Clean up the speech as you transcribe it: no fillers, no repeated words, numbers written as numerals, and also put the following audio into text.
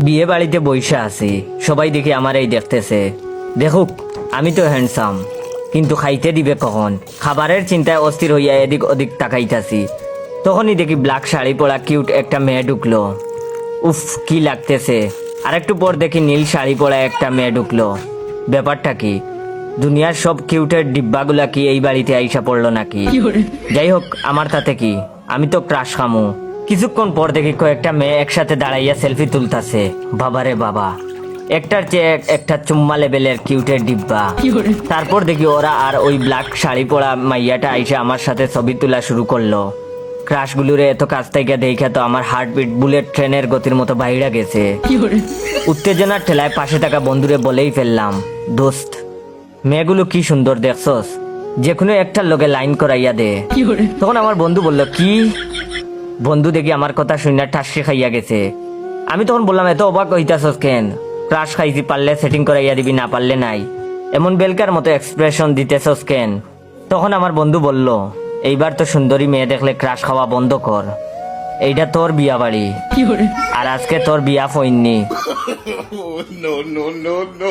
বিয়ে বাড়িতে বইসা আছি, সবাই দেখি আমার এই দেখতেছে। দেখুক আমি তো হ্যান্ডসাম, কিন্তু খাইতে দিবে কখন? খাবারের চিন্তায় অস্থির হইয়া এদিক ওদিক তাকাইতাছি। তখনই দেখি ব্ল্যাক শাড়ি পরা কিউট একটা মেয়ে ঢুকলো। উফ, কি লাগতেছে। আর একটু পর দেখি নীল শাড়ি পরা একটা মেয়ে ঢুকলো। ব্যাপারটা কি? দুনিয়ার সব কিউটের ডিব্বাগুলা কি এই বাড়িতে আইসা পড়লো নাকি? যাই হোক, আমার তাতে কি, আমি তো ক্রাশ খামু। কিছুক্ষণ পর দেখি কয়েকটা মেয়ে একসাথে দাঁড়াইয়া সেলফি তুলতাছে। বাবারে বাবা, একটার চেয়ে একটা চুম্মা লেভেলের কিউটের ডিব্বা। তারপর দেখি ওরা আর ওই ব্ল্যাক শাড়ি পরা মাইয়াটা আইসা আমার সাথে ছবি তোলা শুরু করলো। ক্রাশগুলোরে এত কাছ থেকে দেখা তো আমার হার্টবিট বুলেট ট্রেনের গতির মতো বাইরে গেছে। উত্তেজনার ঠেলায় পাশে থাকা বন্ধুরে বলেই ফেললাম, দোস্ত, মেয়েগুলো কি সুন্দর দেখছস, যে কোনো একটার লগে লাইন করাইয়া দে। তখন আমার বন্ধু বলল, কি? বন্ধু দেখি আমার কথা শুনে ঠাসকে খাইয়া গেছে। আমি তখন বললাম, এত অবাক হইতাছস কেন? ক্রাশ খাইছি, পারলে সেটিং করাইয়া দিবি, না পারলে নাই। এমন বেলকার মতো এক্সপ্রেশন দিতেছস কেন? তখন আমার বন্ধু বলল, এইবার তো সুন্দরী মেয়ে দেখলে ক্রাশ খাওয়া বন্ধ কর। এইটা তোর বিয়া বাড়ি, আর আজকে তোর বিয়া ফইননি। No, no, no, no.